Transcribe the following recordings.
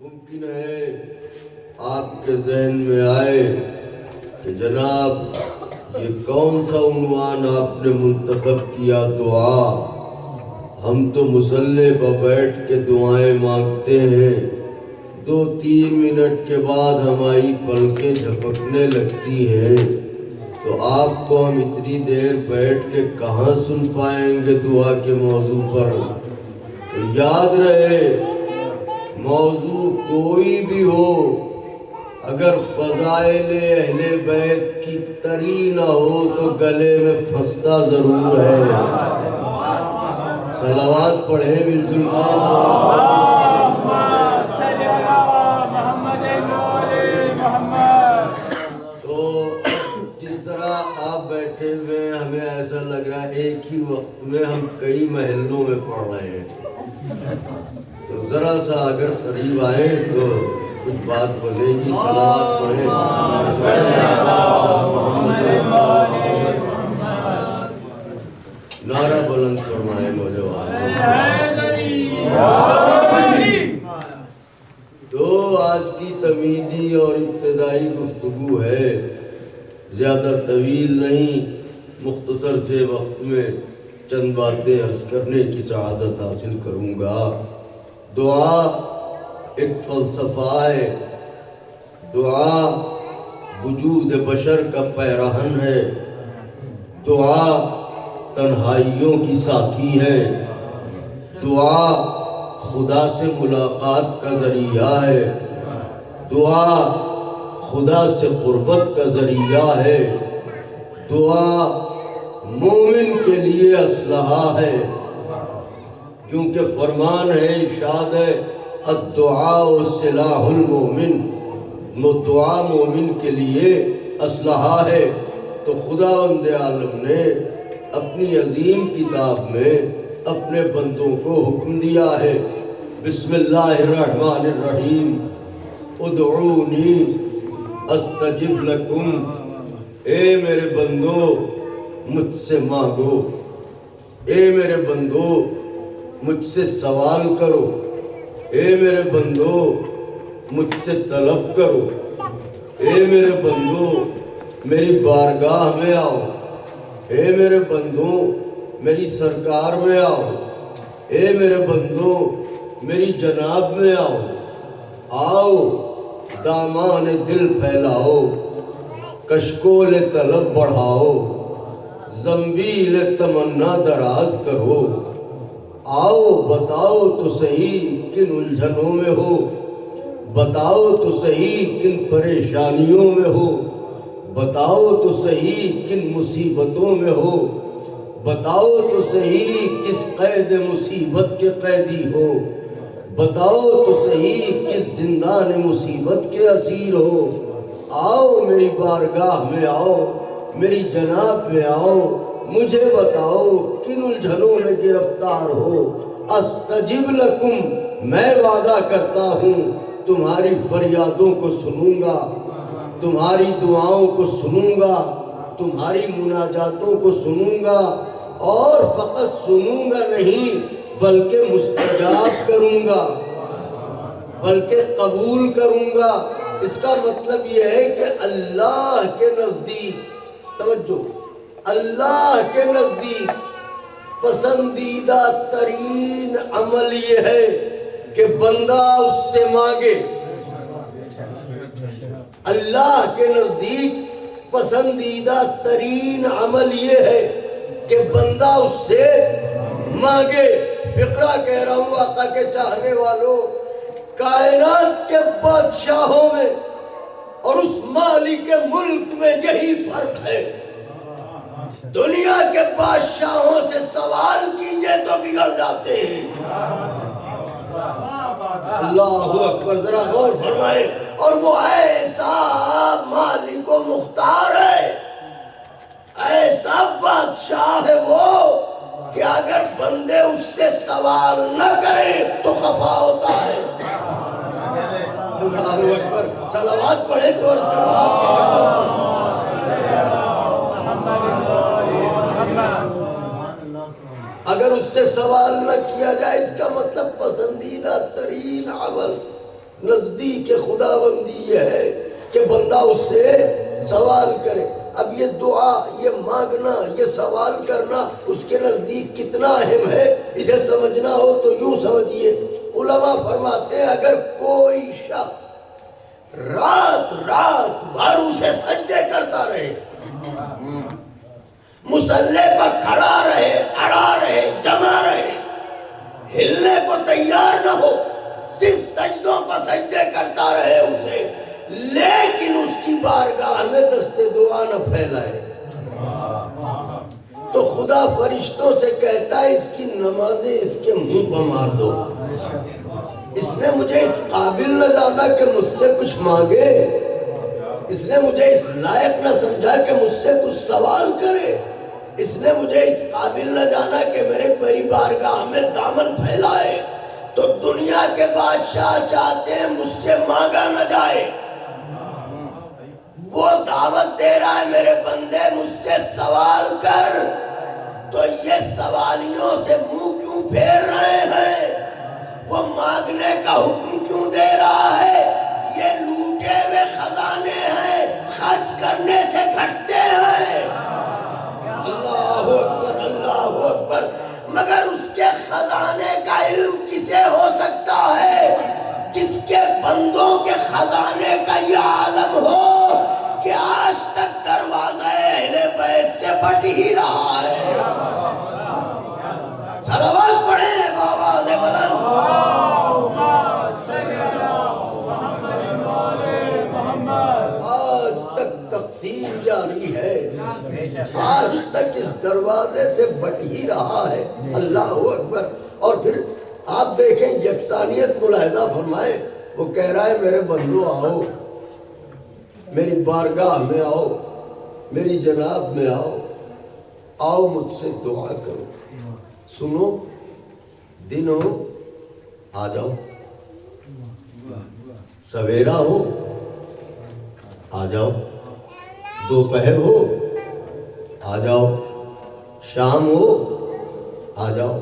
ممکن ہے آپ کے ذہن میں آئے کہ جناب یہ کون سا عنوان آپ نے منتخب کیا دعا؟ ہم تو مصلی پر بیٹھ کے دعائیں مانگتے ہیں، 2-3 منٹ کے بعد ہماری پلکیں جھپکنے لگتی ہیں، تو آپ کو ہم اتنی دیر بیٹھ کے کہاں سن پائیں گے دعا کے موضوع پر؟ تو یاد رہے، موضوع کوئی بھی ہو، اگر فضائل اہل بیت کی تری نہ ہو تو گلے میں پھنستا ضرور ہے۔ صلوات پڑھیں مل جل تو جس طرح آپ بیٹھے ہوئے ہمیں ایسا لگ رہا ہے ایک ہی وقت میں ہم کئی محلوں میں پڑھ رہے ہیں، تو ذرا سا اگر قریب آئیں تو کچھ بات بنے گی۔ صلوات پڑھیں۔ نعرہ بلند فرمائے نوجوان۔ تو آج کی تمیدی اور ابتدائی گفتگو ہے، زیادہ طویل نہیں، مختصر سے وقت میں چند باتیں عرض کرنے کی سعادت حاصل کروں گا۔ دعا ایک فلسفہ ہے، دعا وجود بشر کا پیرہن ہے، دعا تنہائیوں کی ساتھی ہے، دعا خدا سے ملاقات کا ذریعہ ہے، دعا خدا سے قربت کا ذریعہ ہے، دعا مومن کے لیے اسلحہ ہے، کیونکہ فرمان ہے، ارشاد ہے، الدعاء سلاح المومن، دعا مومن کے لیے اسلحہ ہے۔ تو خداوند عالم نے اپنی عظیم کتاب میں اپنے بندوں کو حکم دیا ہے، بسم اللہ الرحمن الرحیم، ادعونی استجب لکم، اے میرے بندو مجھ سے مانگو، اے میرے بندو مجھ سے سوال کرو، اے میرے بندو مجھ سے طلب کرو، اے میرے بندو میری بارگاہ میں آؤ، اے میرے بندو میری سرکار میں آؤ، اے میرے بندو میری جناب میں آؤ، آؤ دامان دل پھیلاؤ، کشکول طلب بڑھاؤ، زنبیل تمنا دراز کرو، آؤ بتاؤ تو صحیح کن الجھنوں میں ہو، بتاؤ تو صحیح کن پریشانیوں میں ہو، بتاؤ تو صحیح کن مصیبتوں میں ہو، بتاؤ تو صحیح کس قید مصیبت کے قیدی ہو، بتاؤ تو صحیح کس زندان مصیبت کے اسیر ہو، آؤ میری بارگاہ میں آؤ، میری جناب میں آؤ، مجھے بتاؤ کن الجھنوں میں گرفتار ہو، استجب لکم، میں وعدہ کرتا ہوں تمہاری فریادوں کو سنوں گا، تمہاری دعاؤں کو سنوں گا، تمہاری مناجاتوں کو سنوں گا، اور فقط سنوں گا نہیں بلکہ مستجاب کروں گا، بلکہ قبول کروں گا۔ اس کا مطلب یہ ہے کہ اللہ کے نزدیک، توجہ، اللہ کے نزدیک پسندیدہ ترین عمل یہ ہے کہ بندہ اس سے مانگے۔ اللہ کے نزدیک پسندیدہ ترین عمل یہ ہے کہ بندہ اس سے مانگے۔ فقرہ کہہ رہا ہوں آقا کے چاہنے والوں، کائنات کے بادشاہوں میں اور اس مالک ملک میں یہی فرق ہے، دنیا کے بادشاہوں سے سوال کیجئے تو بگڑ جاتے ہیں۔ اللہ اکبر، ذرا غور فرمائے، اور وہ ایسا مالک و مختار ہے، ایسا بادشاہ ہے وہ کہ اگر بندے اس سے سوال نہ کریں تو خفا ہوتا ہے۔ اللہ اکبر، صلوات پڑھے تو عرض کرو۔ اگر اس سے سوال نہ کیا جائے، اس کا مطلب پسندیدہ ترین عمل نزدیک خدا بندی یہ ہے کہ بندہ اس سے سوال کرے. اب یہ دعا، یہ مانگنا، یہ سوال کرنا اس کے نزدیک کتنا اہم ہے، اسے سمجھنا ہو تو یوں سمجھیے. علماء فرماتے ہیں اگر کوئی شخص رات بھر اسے سجدے کرتا رہے، مصلی پر کھڑا رہے، اڑا رہے، جمع رہے، ہلنے کو تیار نہ ہو، صرف سجدوں پر سجدے کرتا رہے اسے، لیکن اس کی بارگاہ میں دست دعا نہ پھیلائے، تو خدا فرشتوں سے کہتا ہے اس کی نمازیں اس کے منہ پر مار دو. اس نے مجھے اس قابل نہ جانا کہ مجھ سے کچھ مانگے، اس نے مجھے اس لائق نہ سمجھا کہ مجھ سے کچھ سوال کرے، اس نے مجھے اس قابل نہ جانا کہ میری بارگاہ میں دامن پھیلائے. تو دنیا کے بادشاہ چاہتے ہیں مجھ سے مانگا نہ جائے. وہ دعوت دے رہا ہے میرے بندے مجھ سے سوال کر، تو یہ سوالیوں سے منہ کیوں پھیر رہے ہیں؟ وہ مانگنے کا حکم کیوں دے رہا ہے؟ یہ لوٹے ہوئے خزانے ہیں، خرچ کرنے سے گھٹتے ہیں. اللہ اکبر، اللہ اکبر. مگر اس کے خزانے کا علم کسے ہو سکتا ہے؟ جس کے بندوں کے خزانے کا یہ عالم ہو کہ آج تک دروازہ اہل بیت سے بٹ ہی رہا ہے. صلوات پڑھیں بآواز بلند. آج تک تقسیم جاری ہے، آج تک اس دروازے سے بٹ ہی رہا ہے. اللہ اکبر. اور پھر آپ دیکھیں یکسانیت ملاحظہ فرمائیں. وہ کہہ رہا ہے میرے بندو آؤ، میری بارگاہ میں آؤ، میری جناب میں آؤ، آؤ مجھ سے دعا کرو. سنو، دن ہو آ جاؤ، سویرا ہو آ جاؤ، دوپہر ہو آ جاؤ، شام ہو آ جاؤ،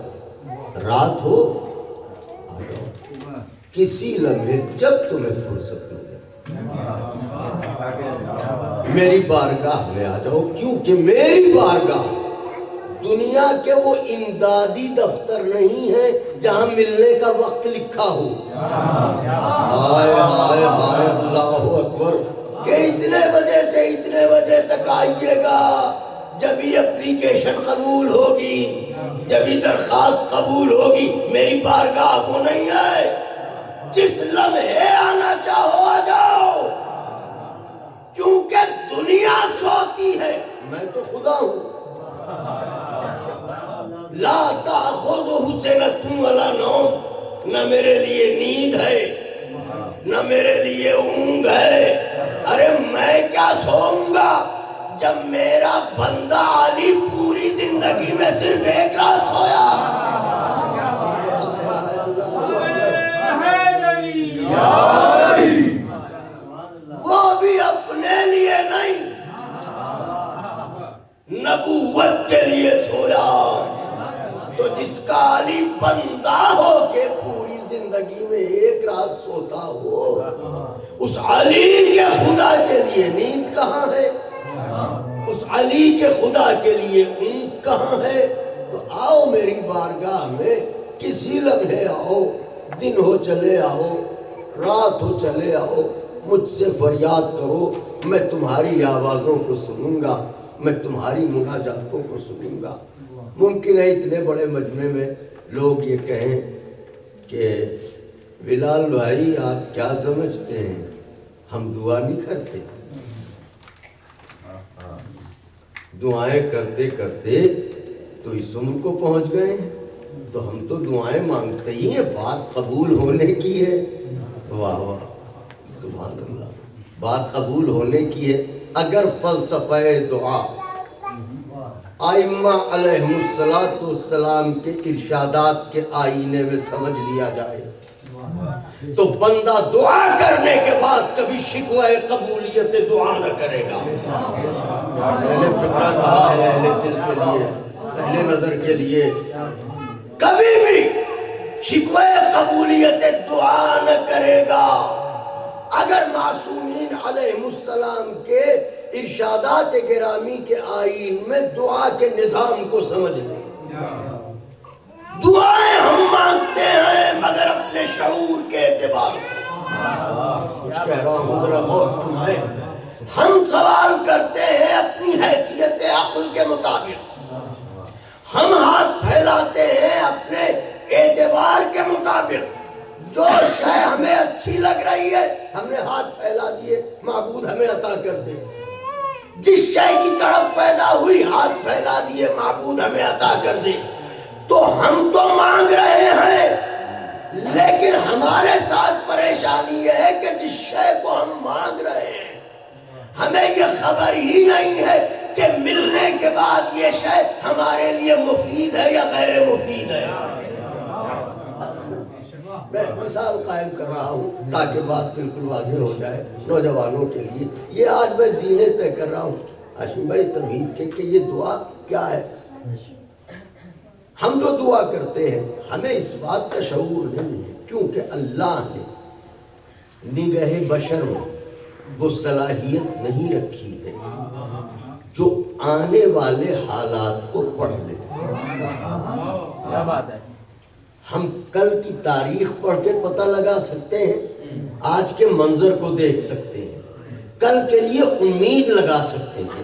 رات ہو آ جاؤ، کسی لمحے جب تمہیں فرصت ملے میری بارگاہ میں آ جاؤ. کیونکہ میری بارگاہ دنیا کے وہ امدادی دفتر نہیں ہے جہاں ملنے کا وقت لکھا ہو. ہائے ہائے ہائے، اللہ اکبر. کہ اتنے بجے سے اتنے بجے تک آئیے گا، جب ہی اپلیکیشن قبول ہوگی، جب ہی درخواست قبول ہوگی. میری بارگاہ وہ نہیں ہے. جس لمحے آنا چاہو آ جاؤ، کیونکہ دنیا سوتی ہے، میں تو خدا ہوں. لا تأخذہ سنۃ ولا نوم. نہ میرے لیے نیند ہے نہ میرے لیے اونگ ہے. ارے میں کیا سوؤں گا جب میرا بندہ علی پوری زندگی میں صرف ایک رات سویا. وہ بھی اپنے لیے نہیں، نبوت کے لیے سویا. تو جس کا علی بندہ ہو کے پوری زندگی میں ایک رات سوتا ہو، اس علی کے خدا کے لیے نیند کہاں ہے؟ اس علی کے خدا کے لیے اونگ کہاں ہے؟ تو آؤ میری بارگاہ میں، کسی لمحے آؤ، دن ہو چلے آؤ، رات ہو چلے آؤ، مجھ سے فریاد کرو. میں تمہاری آوازوں کو سنوں گا، میں تمہاری مناجاتوں کو سنوں گا. ممکن ہے اتنے بڑے مجمع میں لوگ یہ کہیں کہ بلال بھائی آپ کیا سمجھتے ہیں، ہم دعا نہیں کرتے؟ دعائیں کرتے کرتے تو اس عمر کو پہنچ گئے ہیں، تو ہم تو دعائیں مانگتے ہی ہیں، بات قبول ہونے کی ہے. واہ واہ، سبحان اللہ. بات قبول ہونے کی ہے. اگر فلسفہ دعا ائمہ علیہم السلام کے ارشادات کے آئینے میں سمجھ لیا جائے تو بندہ دعا کرنے کے بعد کبھی شکوہ قبولیت دعا نہ کرے گا. میں نے فکرہ کہا ہے اہل دل کے لیے، اہل نظر کے لیے، کبھی بھی شکوے قبولیت دعا نہ کرے گا اگر معصومین علیہ السلام کے ارشادات گرامی کے آئین میں دعا کے نظام کو سمجھ لیں۔ دعائیں ہم مانگتے ہیں مگر اپنے شعور کے اعتبار سے۔ کچھ کہہ رہا ہوں ذرا غور فرمائیں۔ ہم سوال کرتے ہیں اپنی حیثیت عقل کے مطابق، ہم ہاتھ پھیلاتے ہیں اپنے اعتبار کے مطابق۔ جو شے ہمیں اچھی لگ رہی ہے ہم نے ہاتھ پھیلا دیے، معبود ہمیں عطا کر دے۔ جس شے کی تڑپ پیدا ہوئی ہاتھ پھیلا دیے، معبود ہمیں عطا کر دے۔ تو ہم تو مانگ رہے ہیں، لیکن ہمارے ساتھ پریشانی یہ ہے کہ جس شے کو ہم مانگ رہے ہیں ہمیں یہ خبر ہی نہیں ہے کہ ملنے کے بعد یہ شے ہمارے لیے مفید ہے یا غیر مفید ہے۔ میں مثال قائم کر رہا ہوں تاکہ بات بالکل واضح ہو جائے نوجوانوں کے لیے۔ یہ آج میں زینے طے کر رہا ہوں ہاشم بھائی توحید کے کہ یہ دعا کیا ہے۔ ہم جو دعا کرتے ہیں ہمیں اس بات کا شعور نہیں ہے کیونکہ اللہ نے نگہ بشر میں وہ صلاحیت نہیں رکھی ہے جو آنے والے حالات کو پڑھ لے۔ کیا بات ہے۔ ہم کل کی تاریخ پڑھ کے پتہ لگا سکتے ہیں، آج کے منظر کو دیکھ سکتے ہیں، کل کے لیے امید لگا سکتے ہیں،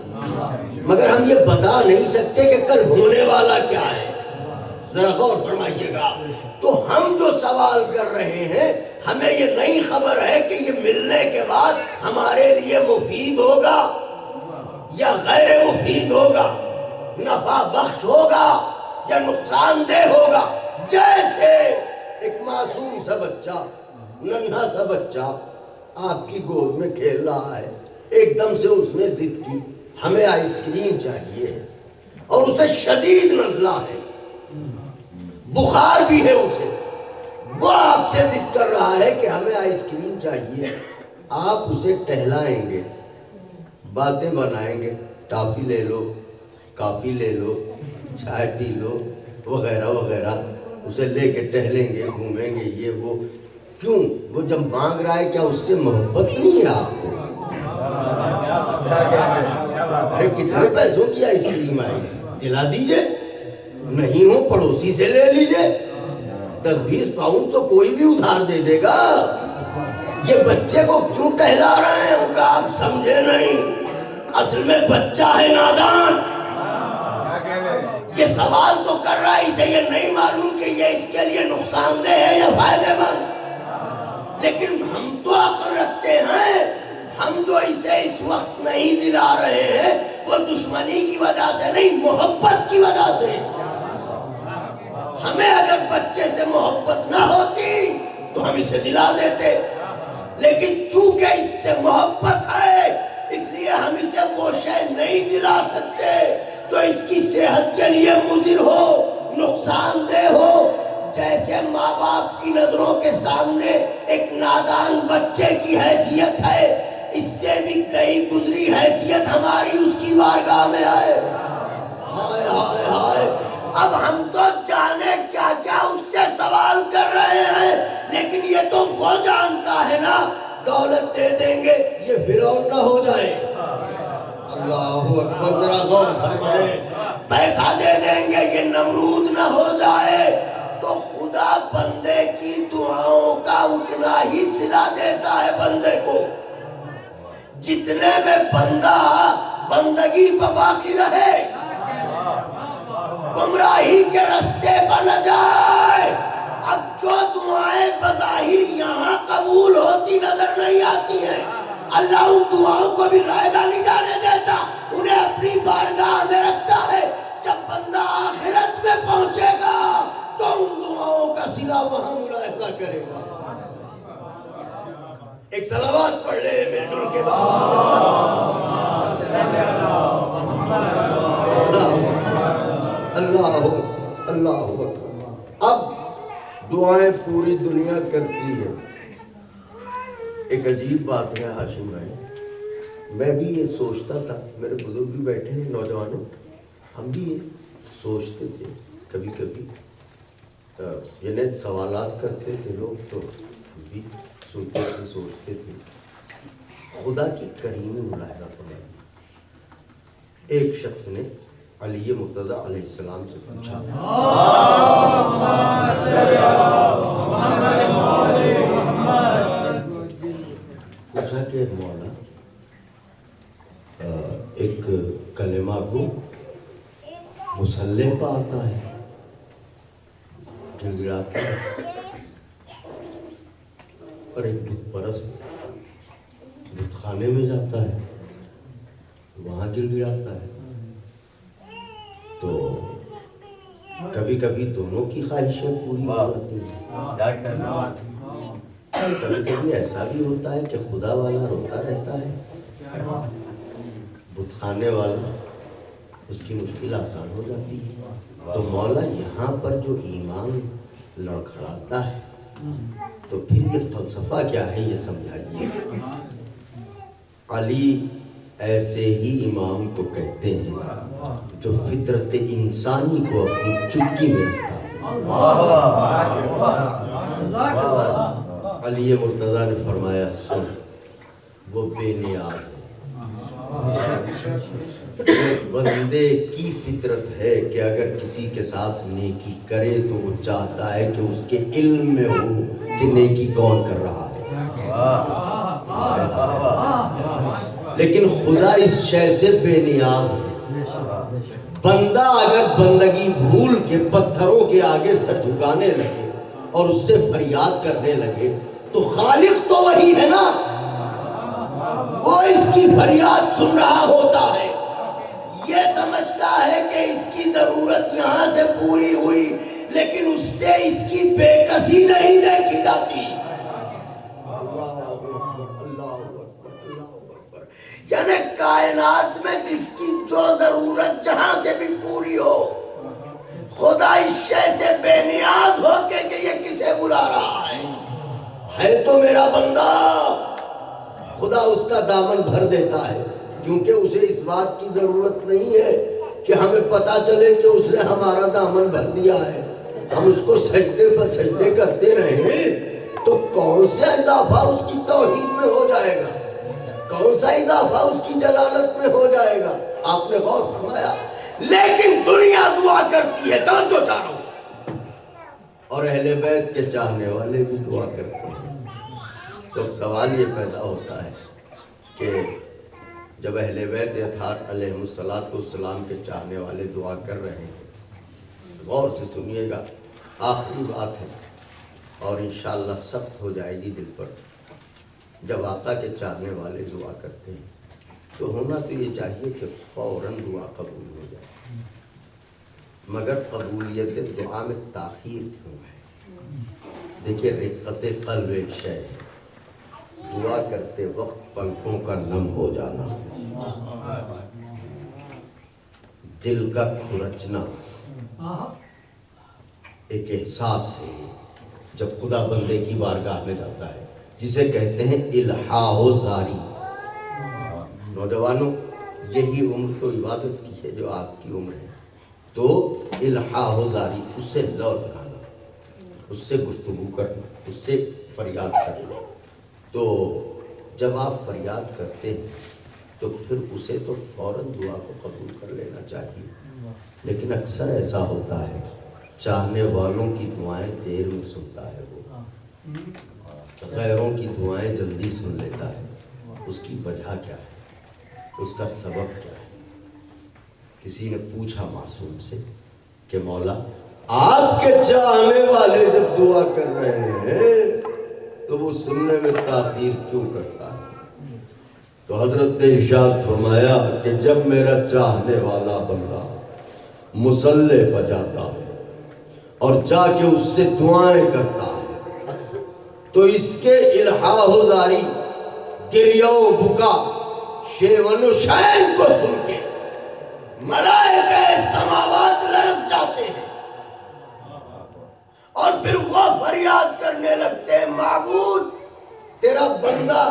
مگر ہم یہ بتا نہیں سکتے کہ کل ہونے والا کیا ہے۔ ذرا غور فرمائیے گا۔ تو ہم جو سوال کر رہے ہیں ہمیں یہ نہیں خبر ہے کہ یہ ملنے کے بعد ہمارے لیے مفید ہوگا یا غیر مفید ہوگا، نفع بخش ہوگا یا نقصان دہ ہوگا۔ جیسے ایک معصوم سا بچہ، ننھا سا بچہ آپ کی گود میں کھیل رہا ہے، ایک دم سے اس نے ضد کی ہمیں آئس کریم چاہیے اور اسے شدید نزلہ ہے، بخار بھی ہے اسے، وہ آپ سے ضد کر رہا ہے کہ ہمیں آئس کریم چاہیے۔ آپ اسے ٹہلائیں گے، باتیں بنائیں گے، ٹافی لے لو، کافی لے لو، چائے پی لو وغیرہ وغیرہ، اسے لے کے ٹہلیں گے، گھومیں گے، یہ وہ۔ کیوں؟ وہ جب مانگ رہا ہے کیا اس سے محبت نہیں ہے آپ کو؟ ارے کتنے پیسوں کی آئس کریم آئی دلا دیجئے، نہیں ہو پڑوسی سے لے لیجئے، 10-20 پاؤنڈ تو کوئی بھی ادھار دے دے گا۔ یہ بچے کو کیوں ٹہلا رہے ہیں ان کا آپ سمجھے نہیں، اصل میں بچہ ہے نادان، یہ سوال تو کر رہا ہے، اسے یہ نہیں معلوم کہ یہ اس کے لیے نقصان دہ ہے یا فائدہ مند، لیکن ہم تو عقل رکھتے ہیں، ہم جو اسے اس وقت نہیں دلا رہے ہیں وہ دشمنی کی وجہ سے نہیں، محبت کی وجہ سے۔ ہمیں اگر بچے سے محبت نہ ہوتی تو ہم اسے دلا دیتے، لیکن چونکہ اس سے محبت ہے اس لیے ہم اسے وہ شے نہیں دلا سکتے جو اس کی صحت کے لیے مضر ہو، نقصان دہ ہو۔ جیسے ماں باپ کی نظروں کے سامنے ایک نادان بچے کی حیثیت ہے، اس سے بھی کئی گزری حیثیت ہماری اس کی بارگاہ میں ہے۔ ہائے ہائے ہائے، اب ہم تو جانے کیا کیا اس سے سوال کر رہے ہیں، لیکن یہ تو وہ جانتا ہے نا، دولت دے دیں گے یہ فرعون نہ ہو جائے۔ اللہ اکبر، ذرا غور فرمائیں، پیسہ دے دیں گے یہ نمرود نہ ہو جائے، تو خدا بندے کی دعاؤں کا اتنا ہی صلہ دیتا ہے بندے کو جتنے میں بندہ بندگی پہ باقی رہے، گمراہی کے رستے پر نہ جائے۔ اب جو دعائیں بظاہر یہاں قبول ہوتی نظر نہیں آتی ہیں، اللہ ان دعاؤں کو بھی رائے گاہ نہیں جانے دیتا، انہیں اپنی بارگاہ میں رکھتا ہے۔ جب بندہ آخرت میں پہنچے گا تو ان دعاؤں کا صلہ وہاں ملاحظہ کرے گا۔ ایک صلوات پڑھ لے مل جل کے اللہ اکبر۔ اب دعائیں پوری دنیا کرتی ہے۔ ایک عجیب بات ہے ہاشم بھائی، میں بھی یہ سوچتا تھا، میرے بزرگ بھی بیٹھے ہیں، نوجوانوں ہم بھی یہ سوچتے تھے کبھی کبھی یعنی سوالات کرتے تھے لوگ تو بھی سنتے تھے، سوچتے تھے خدا کی کریمی ملاحظہ فرمائیے. ایک شخص نے علی مرتضیٰ علیہ السلام سے پوچھا کہ مولا ایک کلمہ کو مصلح پہ آتا ہے، گڑ گڑاتا ہے، اور ایک بت پرست بت خانے میں جاتا ہے وہاں گڑ گڑاتا ہے. تو کبھی کبھی دونوں کی خواہشیں پوری ہو جاتی ہیں، کبھی کبھی ایسا بھی ہوتا ہے کہ خدا والا روتا رہتا ہے، بت خانے والا اس کی مشکل آسان ہو جاتی ہے. تو مولا یہاں پر جو ایمان لڑکھڑاتا ہے تو پھر یہ فلسفہ کیا ہے یہ سمجھائیے. علی ایسے ہی امام کو کہتے ہیں جو فطرت انسانی کو اپنی چٹکی میں رکھتا ہے. علی مرتضیٰ نے فرمایا سن، وہ بے نیاز ہے. بندے کی فطرت ہے کہ اگر کسی کے ساتھ نیکی کرے تو وہ چاہتا ہے کہ اس کے علم میں ہو کہ نیکی کون کر رہا ہے. لیکن خدا اس شے سے بے نیاز ہے. بندہ اگر بندگی بھول کے پتھروں کے آگے سر جھکانے لگے اور اس سے فریاد کرنے لگے تو خالق تو وہی ہے نا، وہ اس کی فریاد سن رہا ہوتا ہے. یہ سمجھتا ہے کہ اس کی ضرورت یہاں سے پوری ہوئی لیکن اس سے اس کی بے کسی نہیں دیکھی جاتی. یعنی کائنات میں جس کی جو ضرورت جہاں سے بھی پوری ہو، خدا اس شے سے بے نیاز ہو کے کہ یہ کسے بلا رہا ہے تو میرا بندہ. خدا اس کا دامن بھر دیتا ہے کیونکہ اسے اس بات کی ضرورت نہیں ہے کہ ہمیں پتا چلے کہ اس نے ہمارا دامن بھر دیا ہے. ہم اس کو سجدے پر سجدے کرتے رہیں تو کون سا اضافہ اس کی توحید میں ہو جائے گا، کون سا اضافہ اس کی جلالت میں ہو جائے گا. آپ نے غور فرمایا. لیکن دنیا دعا کرتی ہے، توجہ چاہو، اور اہل بیت کے چاہنے والے بھی دعا کرتے ہیں. تو سوال یہ پیدا ہوتا ہے کہ جب اہل بیت اطہار علیہ السلام کے چاہنے والے دعا کر رہے ہیں، غور سے سنیے گا، آخری بات ہے اور انشاءاللہ سخت ہو جائے گی دل پر. جب آقا کے چاہنے والے دعا کرتے ہیں تو ہونا تو یہ چاہیے کہ فوراً دعا قبول ہو جائے، مگر قبولیت دعا میں تاخیر کیوں ہے؟ دیکھیے رقت قلب ایک شے ہے، دعا کرتے وقت پلکوں کا نم ہو جانا، دل کا کھرچنا ایک احساس ہے جب خدا بندے کی بارگاہ میں جاتا ہے، جسے کہتے ہیں الحاح و زاری. نوجوانوں یہی عمر تو عبادت کی ہے جو آپ کی عمر ہے. تو الحاح و زاری، اس سے لو لگانا، اس سے گفتگو کرنا، اس سے فریاد کرنا. تو جب آپ فریاد کرتے ہیں تو پھر اسے تو فوراً دعا کو قبول کر لینا چاہیے. لیکن اکثر ایسا ہوتا ہے چاہنے والوں کی دعائیں دیر میں سنتا ہے، وہ غیروں کی دعائیں جلدی سن لیتا ہے. اس کی وجہ کیا ہے، اس کا سبب کیا ہے؟ کسی نے پوچھا معصوم سے کہ مولا آپ کے چاہنے والے جب دعا کر رہے ہیں تو وہ سننے میں تاخیر کیوں کرتا ہے؟ تو حضرت نے ارشاد فرمایا کہ جب میرا چاہنے والا بندہ مصلی پر جاتا ہے اور جا کے اس سے دعائیں کرتا ہے تو اس کے الحاح و زاری، گریہ و بکا، شیون و شین کو سن کے ملائکہ سماوات لرز جاتے ہیں اور پھر وہ فریاد کرنے لگتے ہیں، معبود تیرا بندہ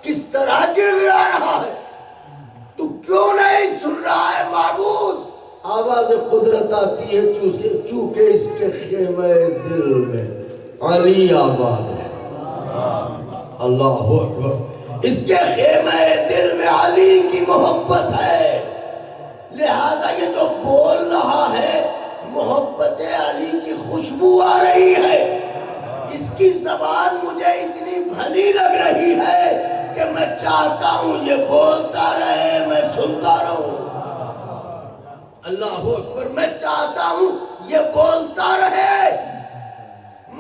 کس طرح گڑ گڑا رہا ہے، تو کیوں نہیں سن رہا ہے؟ معبود آواز قدرت آتی ہے چونکہ اس کے خیمہ دل میں علی آباد ہے۔ اللہ اکبر، اس کے خیمہ دل میں علی کی محبت ہے، لہذا یہ جو بول رہا ہے محبت علی کی خوشبو آ رہی ہے۔ اس کی زبان مجھے اتنی بھلی لگ رہی ہے کہ میں چاہتا ہوں یہ بولتا رہے، میں سنتا رہوں۔ اللہ اکبر، میں چاہتا ہوں یہ بولتا رہے،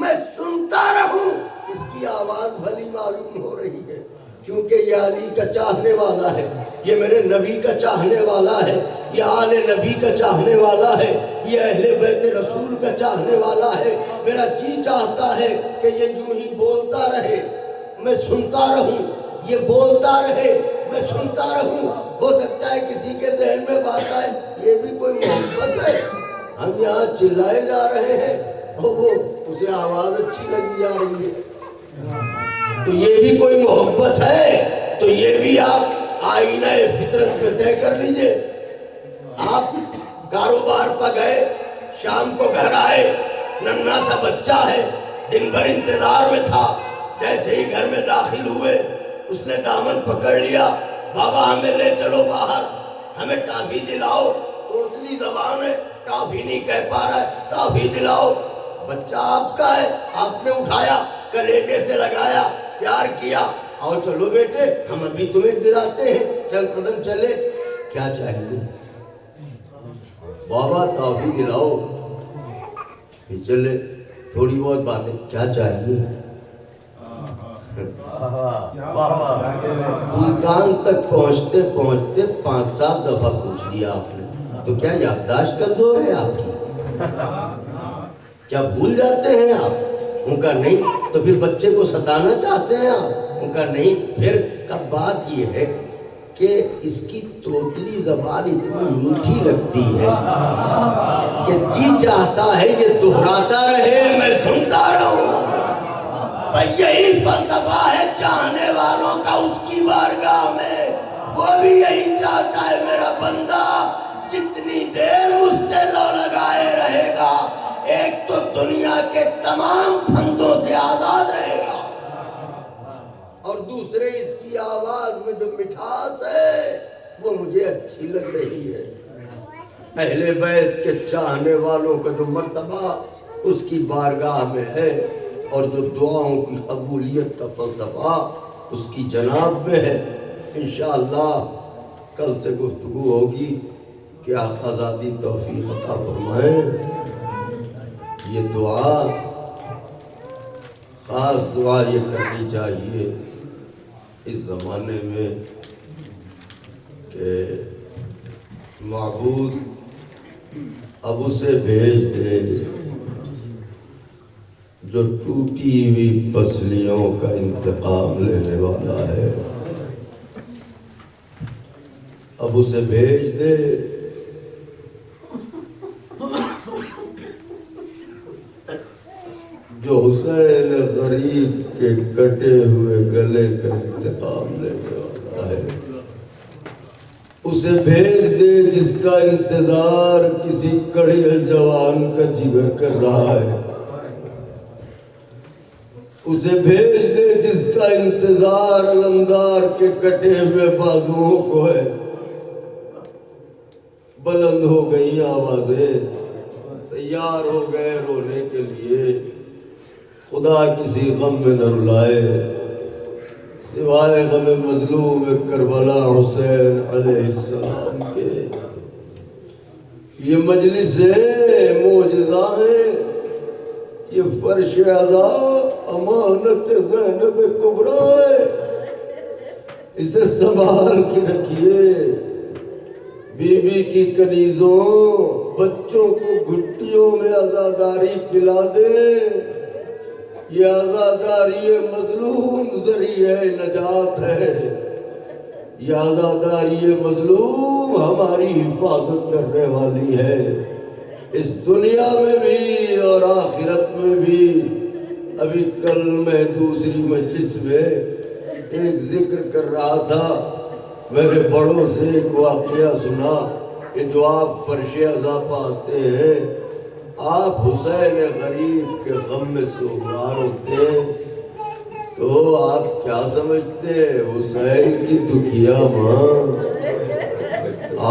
میں سنتا رہوں۔ اس کی آواز بھلی معلوم ہو رہی ہے کیونکہ یہ علی کا چاہنے والا ہے، یہ میرے نبی کا چاہنے والا ہے، یہ آل نبی کا چاہنے والا ہے، یہ اہل بیت رسول کا چاہنے والا ہے۔ میرا جی چاہتا ہے کہ یہ یوں ہی بولتا رہے، میں سنتا رہوں، یہ بولتا رہے، میں سنتا رہوں۔ ہو سکتا ہے کسی کے ذہن میں بات آئے یہ بھی کوئی محبت ہے، ہم یہاں چلائے جا رہے ہیں اور وہ اسے آواز اچھی لگی جا رہی ہے، تو یہ بھی کوئی محبت ہے؟ تو یہ بھی آپ آئینہ فطرت میں طے کر لیجئے۔ آپ کاروبار پر گئے، شام کو گھر آئے، ننھا سا بچہ ہے، دن بھر انتظار میں تھا، جیسے ہی گھر میں داخل ہوئے اس نے دامن پکڑ لیا، بابا ہمیں لے چلو باہر، ہمیں ٹافی دلاؤ۔ توتلی زبان ہے، ٹافی نہیں کہہ پا رہا ہے، ٹافی دلاؤ۔ بچہ آپ کا ہے، آپ نے اٹھایا، کلیجے سے لگایا، پیار کیا، آؤ چلو بیٹے ہم ابھی تمہیں دلاتے ہیں، چند قدم چلے۔ کیا چاہیے؟ بابا ٹافی دلاؤ۔ پھر چلے، تھوڑی بہت باتیں، کیا چاہیے؟ مکان تک پہنچتے پہنچتے 5-7 دفعہ پوچھ لیا آپ نے، تو کیا یادداشت کمزور ہے آپ کی؟ کیا بھول جاتے ہیں آپ؟ ان کا نہیں۔ تو پھر بچے کو ستانا چاہتے ہیں آپ؟ ان کا نہیں۔ پھر کا بات یہ ہے کہ اس کی توتلی زبان اتنی میٹھی لگتی ہے کہ جی چاہتا ہے یہ دہراتا رہے، میں سنتا رہوں۔ یہی فلسفہ ہے چاہنے والوں کا اس کی بارگاہ میں، وہ بھی یہی چاہتا ہے میرا بندہ جتنی دیر مجھ سے لو لگائے رہے گا، ایک تو دنیا کے تمام پھندوں سے آزاد رہے گا، اور دوسرے اس کی آواز میں جو مٹھاس ہے وہ مجھے اچھی لگ رہی ہے۔ اہل بیت کے چاہنے والوں کا جو مرتبہ اس کی بارگاہ میں ہے، اور جو دعاؤں کی قبولیت کا فلسفہ اس کی جناب میں ہے، انشاءاللہ کل سے گفتگو ہوگی کہ آقا ذاتی توفیق عطا فرمائیں۔ یہ دعا، خاص دعا یہ کرنی چاہیے اس زمانے میں کہ معبود اب اسے بھیج دے جو ٹوٹی ہوئی پسلیوں کا انتقام لینے والا ہے، اب اسے بھیج دے جو حسین غریب کے کٹے ہوئے گلے کا انتقام لینے والا ہے، اسے بھیج دے جس کا انتظار کسی کڑیل جوان کا جگر کر رہا ہے، اسے بھیج دے جس کا انتظار علمدار کے کٹے ہوئے بازوؤں کو ہے۔ بلند ہو گئی آوازیں، تیار ہو گئے رونے کے لیے، خدا کسی غم میں نہ رلائے سوائے غم مظلوم کربلا حسین علیہ السلام کے۔ یہ مجلسیں معجزہ ہیں، یہ فرش عزا امانت زینب کبریٰ ہے، اسے سنبھال کے رکھیے۔ بی بی کی کنیزوں، بچوں کو گھٹیوں میں عزاداری پلا دیں، یہ عزاداری مظلوم ذریعہ نجات ہے، یہ عزاداری مظلوم ہماری حفاظت کرنے والی ہے، اس دنیا میں بھی اور آخرت میں بھی۔ ابھی کل میں دوسری مجلس میں ایک ذکر کر رہا تھا، میرے بڑوں سے ایک واقعہ سنا کہ جو آپ فرش عزا پہ آتے ہیں آپ حسین غریب کے غم میں سوگوار ہوتے ہیں، تو آپ کیا سمجھتے ہیں حسین کی دکھیا ماں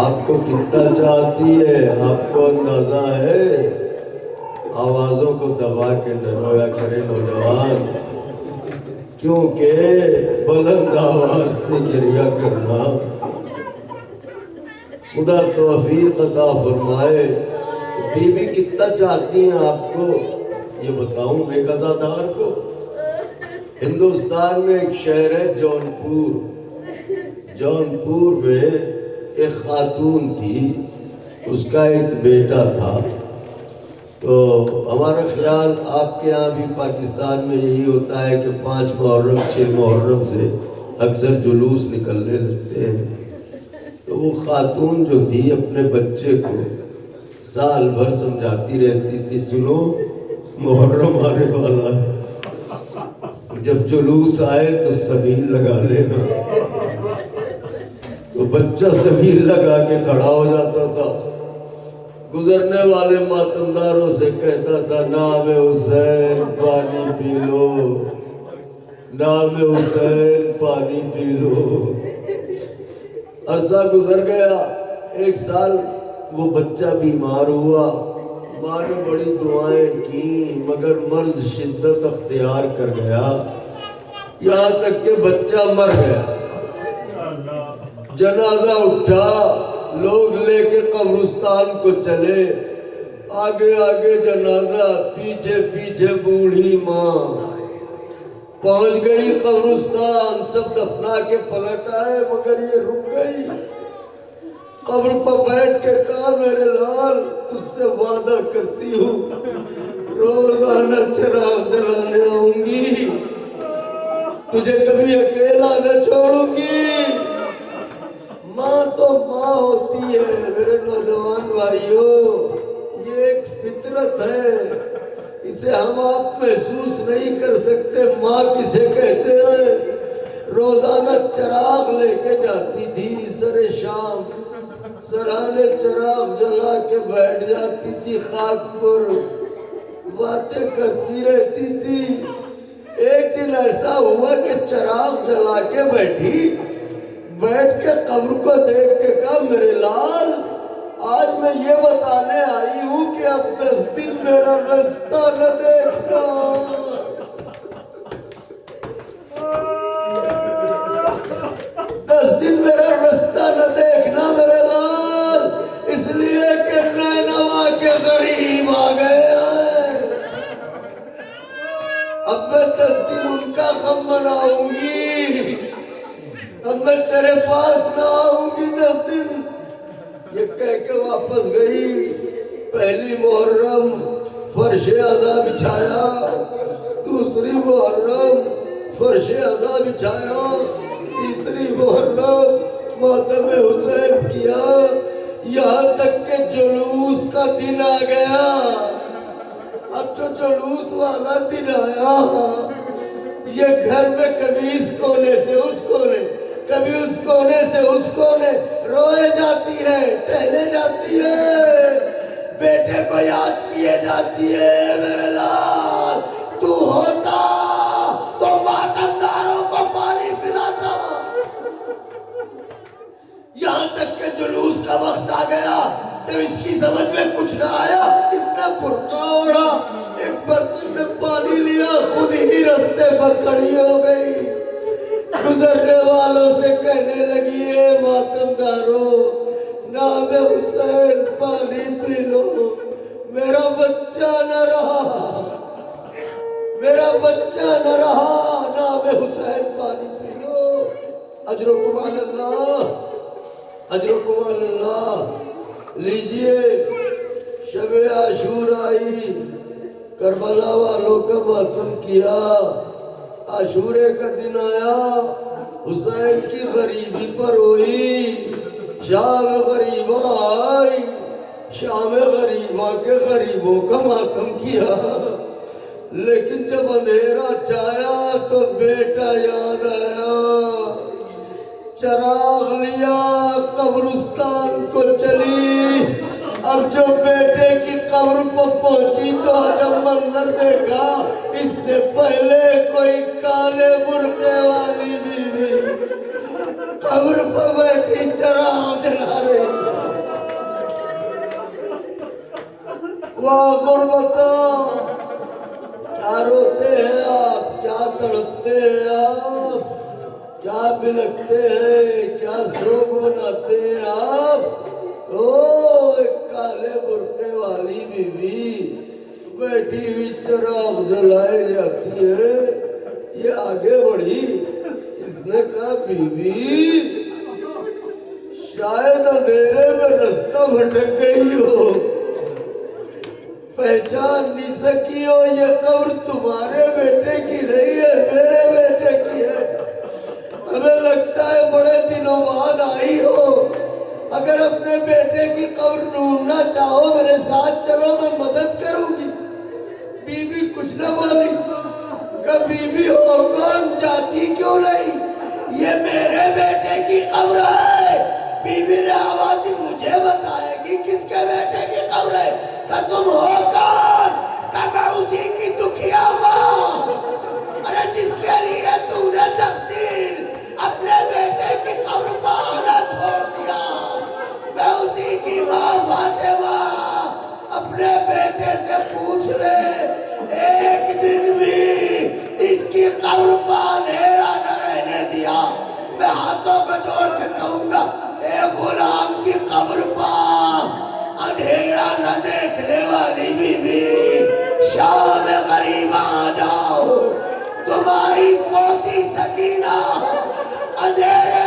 آپ کو کتنا چاہتی ہے، آپ کو اندازہ ہے؟ آوازوں کو دبا کے نہ رویا کرے نوجوان، کیونکہ بلند آواز سے گریہ کرنا خدا توفیق عطا فرمائے۔ بی بی کتنا چاہتی ہیں آپ کو یہ بتاؤں ایک عزادار کو؟ ہندوستان میں ایک شہر ہے جونپور میں ایک خاتون تھی، اس کا ایک بیٹا تھا۔ تو ہمارا خیال آپ کے یہاں بھی پاکستان میں یہی ہوتا ہے کہ 5 محرم 6 محرم سے اکثر جلوس نکلنے لگتے ہیں۔ تو وہ خاتون جو تھی اپنے بچے کو سال بھر سمجھاتی رہتی تھی، سنو محرم آنے والا ہے، جب جلوس آئے تو سبیل لگا لینا۔ تو بچہ سبیل لگا کے کھڑا ہو جاتا تھا، گزرنے والے ماتمداروں سے کہتا تھا نام حسین پانی پی لو، نام حسین پانی پی لو۔ عرصہ گزر گیا، 1 سال وہ بچہ بیمار ہوا، ماں نے بڑی دعائیں کی مگر مرض شدت اختیار کر گیا، یہاں تک کہ بچہ مر گیا۔ جنازہ اٹھا، لوگ لے کے قبرستان کو چلے، آگے آگے جنازہ، پیچھے پیچھے بوڑھی ماں۔ پہنچ گئی قبرستان، سب دفنا کے پلٹ آئے مگر یہ رک گئی۔ قبر پر بیٹھ کے کہا میرے لال تجھ سے وعدہ کرتی ہوں روزانہ چراغ جلانے آؤں گی، تجھے کبھی اکیلا نہ چھوڑوں گی۔ ماں تو ماں ہوتی ہے میرے نوجوان بھائیوں، یہ ایک فطرت ہے، اسے ہم آپ محسوس نہیں کر سکتے۔ ماں کسے کہتے ہیں؟ روزانہ چراغ لے کے جاتی تھی سر شام، سرانے چراغ جلا کے بیٹھ جاتی تھی خاک پر، باتیں کرتی رہتی تھی۔ ایک دن ایسا ہوا کہ چراغ جلا کے بیٹھ کے قبر کو دیکھ کے کہا میرے لال آج میں یہ بتانے آئی ہوں کہ اب 10 دن میرا رستہ نہ دیکھنا۔ 10 دن میرا رستہ نہ دیکھنا میرے لال، اس لیے کہ نینوا کے غریب آ گئے ہیں۔ اب میں 10 دن ان کا غم مناؤں گی، اب میں تیرے پاس نہ آؤں گی 10 دن۔ یہ کہہ کے واپس گئی۔ پہلی محرم فرش عزا بچھایا، دوسری محرم فرش عزا بچھایا، تیسری محرم ماتم حسین کیا، یہاں تک کہ جلوس کا دن آ گیا۔ اب جو جلوس والا دن آیا، یہ گھر میں کبھی اس کونے سے اس کونے، کبھی اس کونے سے اس کونے روئے جاتی ہے، ٹہلے جاتی ہے، بیٹے کو یاد کیے جاتی ہے۔ میرے لال تو ہوتا تو ماتمداروں کو پانی پلاتا۔ یہاں تک کہ جلوس کا وقت آ گیا، جب اس کی سمجھ میں کچھ نہ آیا، اس نے برقع اوڑھا، ایک برتن میں پانی لیا، خود ہی رستے پر کھڑی ہو گئی۔ گزرنے والوں سے کہنے لگی اے ماتمداروں نام حسین پانی پی لو، میرا بچہ نہ رہا، میرا بچہ نہ رہا، نام حسین پانی پی لو۔ اجرکم علی اللہ، اجرکم علی اللہ۔ لیجئے شب عاشور آئی، کربلا والوں کا ماتم کیا، عاشورے کا دن آیا، حسین کی غریبی پر ہوئی، شام غریباں آئی، شام غریباں کے غریبوں کا ماتم کیا۔ لیکن جب اندھیرا چھایا تو بیٹا یاد آیا، چراغ لیا قبرستان کو چلی. اب جو بیٹے کی قبر پر پہنچی تو جب منظر دیکھا اس سے پہلے کوئی کالے برقعے والی بیوی قبر پر بیٹھی چراغ جلا رہی. واہ غربتا، کیا روتے ہیں آپ، کیا تڑپتے ہیں آپ، کیا بلکتے ہیں، کیا سوگ بناتے ہیں آپ. ایک کالے برقعے والی بیوی بیٹھی ہوئی چراغ جلائے جاتی ہے. یہ آگے بڑھی، اس نے کہا بیوی شاید اندھیرے میں رستہ بھٹک گئی ہو، پہچان نہیں سکی ہو، یہ قبر تمہارے بیٹے کی نہیں ہے، میرے بیٹے کی ہے. ہمیں لگتا ہے بڑے دنوں بعد آئی ہو. اگر اپنے بیٹے کی قبر ڈھونڈنا چاہو میرے ساتھ چلو، میں مدد کروں گی. بی بی کچھ نہ بولی. کہ بی بی ہو کون، جاتی کیوں نہیں؟ یہ میرے بیٹے کی قبر ہے. بی بی نے آواز دی مجھے بتائے گی کس کے بیٹے کی قبر ہے؟ کہ تم ہو کون؟ کہ میں اسی کی دکھیا ماں، ارے جس کے لیے تو نے 10 دن اپنے بیٹے کی قبر پر آنا چھوڑ دیا. میں اسی کی ماں فاطمہ. اپنے بیٹے سے پوچھ لے ایک دن بھی اس کی قبر پر اندھیرا نہ رہنے دیا. میں ہاتھوں کو جوڑ کے کہوں گا اے غلام کی قبر پر اندھیرا نہ دیکھنے والی بیوی، شام غریب آ جاؤ. تمہاری پوتی سکینہ اندھیرے